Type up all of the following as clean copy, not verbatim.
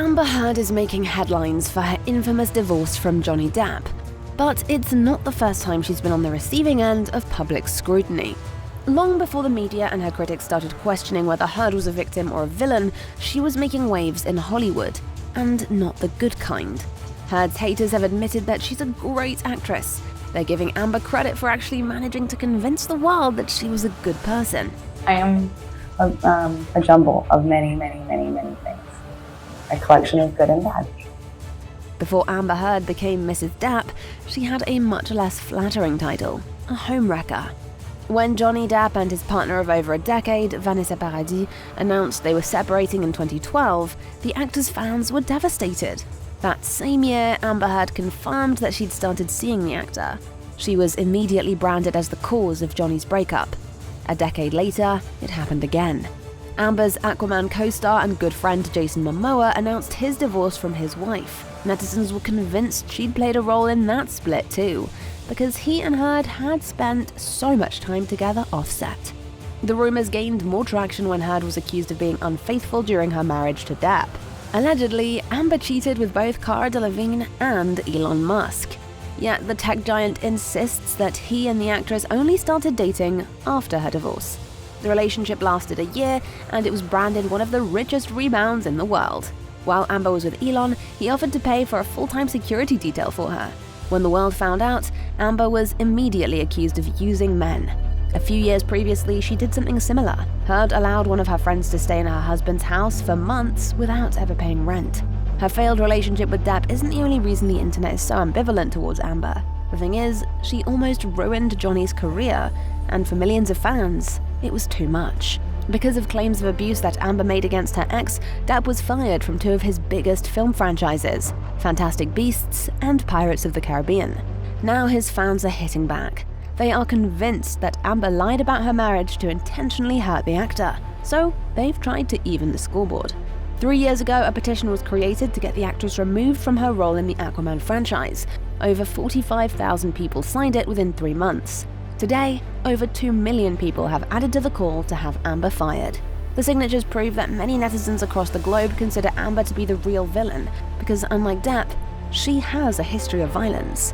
Amber Heard is making headlines for her infamous divorce from Johnny Depp. But it's not the first time she's been on the receiving end of public scrutiny. Long before the media and her critics started questioning whether Heard was a victim or a villain, she was making waves in Hollywood, and not the good kind. Heard's haters have admitted that she's a great actress. They're giving Amber credit for actually managing to convince the world that she was a good person. I am a jumble of many things. A collection of good and bad. Before Amber Heard became Mrs. Depp, she had a much less flattering title, a homewrecker. When Johnny Depp and his partner of over a decade, Vanessa Paradis, announced they were separating in 2012, the actor's fans were devastated. That same year, Amber Heard confirmed that she'd started seeing the actor. She was immediately branded as the cause of Johnny's breakup. A decade later, it happened again. Amber's Aquaman co-star and good friend Jason Momoa announced his divorce from his wife. Netizens were convinced she'd played a role in that split too, because he and Heard had spent so much time together off-set. The rumors gained more traction when Heard was accused of being unfaithful during her marriage to Depp. Allegedly, Amber cheated with both Cara Delavin and Elon Musk. Yet the tech giant insists that he and the actress only started dating after her divorce. The relationship lasted a year, and it was branded one of the richest rebounds in the world. While Amber was with Elon, he offered to pay for a full-time security detail for her. When the world found out, Amber was immediately accused of using men. A few years previously, she did something similar. Heard allowed one of her friends to stay in her husband's house for months without ever paying rent. Her failed relationship with Depp isn't the only reason the internet is so ambivalent towards Amber. The thing is, she almost ruined Johnny's career, and for millions of fans, it was too much. Because of claims of abuse that Amber made against her ex, Depp was fired from two of his biggest film franchises, Fantastic Beasts and Pirates of the Caribbean. Now his fans are hitting back. They are convinced that Amber lied about her marriage to intentionally hurt the actor, so they've tried to even the scoreboard. 3 years ago, a petition was created to get the actress removed from her role in the Aquaman franchise. Over 45,000 people signed it within 3 months. Today, over 2 million people have added to the call to have Amber fired. The signatures prove that many netizens across the globe consider Amber to be the real villain, because unlike Depp, she has a history of violence.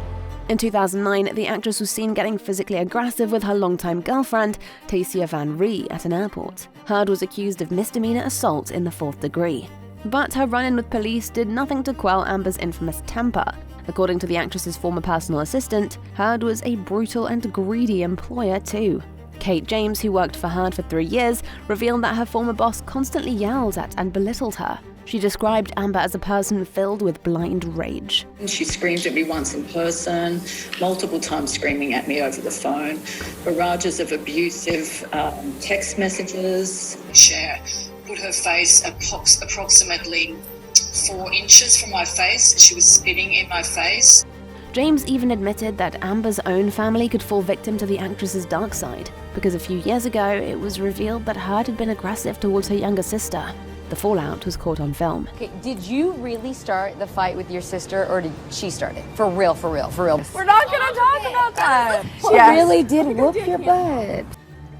In 2009, the actress was seen getting physically aggressive with her longtime girlfriend, Tasia Van Ree, at an airport. Heard was accused of misdemeanor assault in the 4th degree. But her run-in with police did nothing to quell Amber's infamous temper. According to the actress's former personal assistant, Heard was a brutal and greedy employer too. Kate James, who worked for Heard for 3 years, revealed that her former boss constantly yelled at and belittled her. She described Amber as a person filled with blind rage. She screamed at me once in person, multiple times screaming at me over the phone, barrages of abusive text messages. Put her face approximately 4 inches from my face. She was spitting in my face. James even admitted that Amber's own family could fall victim to the actress's dark side, because a few years ago it was revealed that Heard had been aggressive towards her younger sister. The fallout was caught on film. Okay, did you really start the fight with your sister, or did she start it? For real. We're not gonna talk about that. She really did whoop your butt.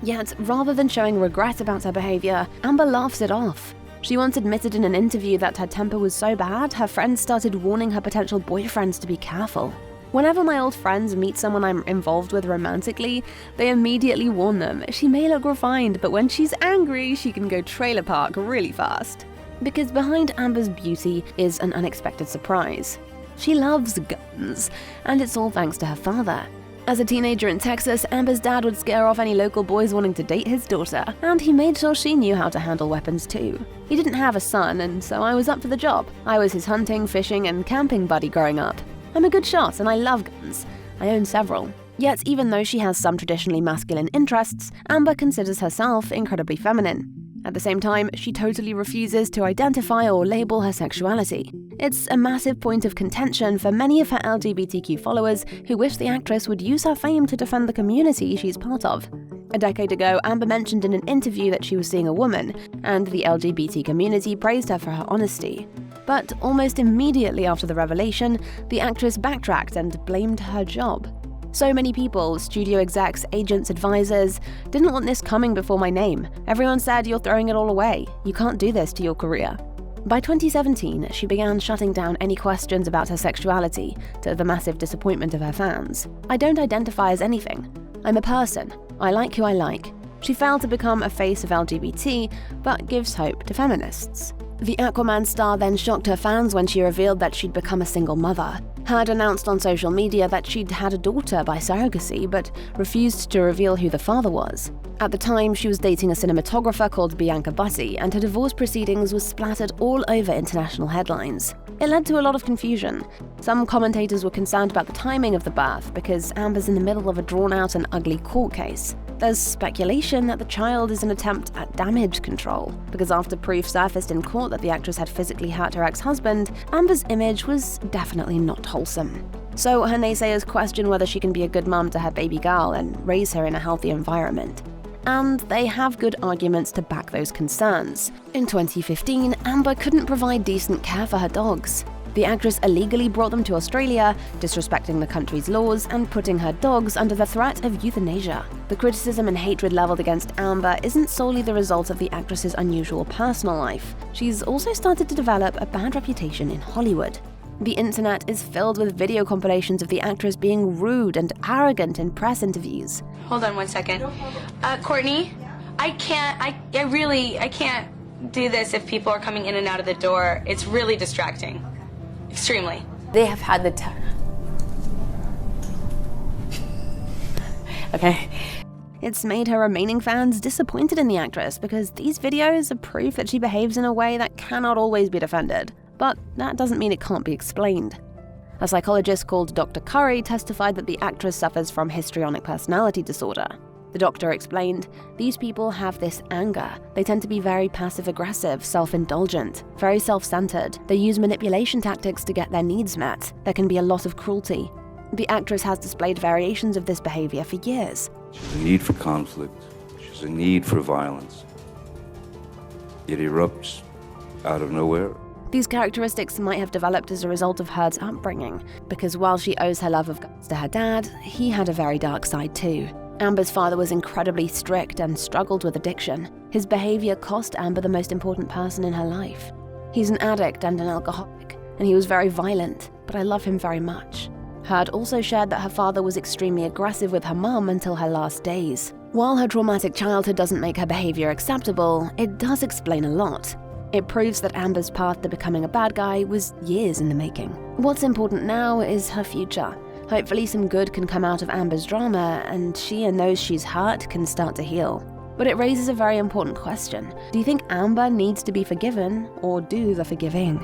Yet, rather than showing regret about her behavior, Amber laughs it off. She once admitted in an interview that her temper was so bad, her friends started warning her potential boyfriends to be careful. Whenever my old friends meet someone I'm involved with romantically, they immediately warn them, she may look refined, but when she's angry, she can go trailer park really fast. Because behind Amber's beauty is an unexpected surprise. She loves guns, and it's all thanks to her father. As a teenager in Texas, Amber's dad would scare off any local boys wanting to date his daughter, and he made sure she knew how to handle weapons too. He didn't have a son, and so I was up for the job. I was his hunting, fishing, and camping buddy growing up. I'm a good shot and I love guns. I own several. Yet even though she has some traditionally masculine interests, Amber considers herself incredibly feminine. At the same time, she totally refuses to identify or label her sexuality. It's a massive point of contention for many of her LGBTQ followers who wish the actress would use her fame to defend the community she's part of. A decade ago, Amber mentioned in an interview that she was seeing a woman, and the LGBT community praised her for her honesty. But almost immediately after the revelation, the actress backtracked and blamed her job. So many people, studio execs, agents, advisors, didn't want this coming before my name. Everyone said, "You're throwing it all away. You can't do this to your career." By 2017, she began shutting down any questions about her sexuality, to the massive disappointment of her fans. "I don't identify as anything. I'm a person. I like who I like." She failed to become a face of LGBT, but gives hope to feminists. The Aquaman star then shocked her fans when she revealed that she'd become a single mother. Had announced on social media that she'd had a daughter by surrogacy, but refused to reveal who the father was. At the time, she was dating a cinematographer called Bianca Butti, and her divorce proceedings was splattered all over international headlines. It led to a lot of confusion. Some commentators were concerned about the timing of the birth because Amber's in the middle of a drawn-out and ugly court case. There's speculation that the child is an attempt at damage control, because after proof surfaced in court that the actress had physically hurt her ex-husband, Amber's image was definitely not wholesome. So her naysayers question whether she can be a good mum to her baby girl and raise her in a healthy environment. And they have good arguments to back those concerns. In 2015, Amber couldn't provide decent care for her dogs. The actress illegally brought them to Australia, disrespecting the country's laws and putting her dogs under the threat of euthanasia. The criticism and hatred leveled against Amber isn't solely the result of the actress's unusual personal life. She's also started to develop a bad reputation in Hollywood. The internet is filled with video compilations of the actress being rude and arrogant in press interviews. Hold on one second. Courtney, I can't do this if people are coming in and out of the door. It's really distracting. Extremely. They have had the time. Okay. It's made her remaining fans disappointed in the actress because these videos are proof that she behaves in a way that cannot always be defended. But that doesn't mean it can't be explained. A psychologist called Dr. Curry testified that the actress suffers from histrionic personality disorder. The doctor explained, "These people have this anger. They tend to be very passive-aggressive, self-indulgent, very self-centered. They use manipulation tactics to get their needs met. There can be a lot of cruelty." The actress has displayed variations of this behavior for years. She's a need for conflict. She's a need for violence. It erupts out of nowhere. These characteristics might have developed as a result of Heard's upbringing, because while she owes her love of guns to her dad, he had a very dark side too. Amber's father was incredibly strict and struggled with addiction. His behavior cost Amber the most important person in her life. He's an addict and an alcoholic, and he was very violent, but I love him very much. Heard also shared that her father was extremely aggressive with her mum until her last days. While her traumatic childhood doesn't make her behavior acceptable, it does explain a lot. It proves that Amber's path to becoming a bad guy was years in the making. What's important now is her future. Hopefully some good can come out of Amber's drama, and she and those she's hurt can start to heal. But it raises a very important question. Do you think Amber needs to be forgiven, or do the forgiving?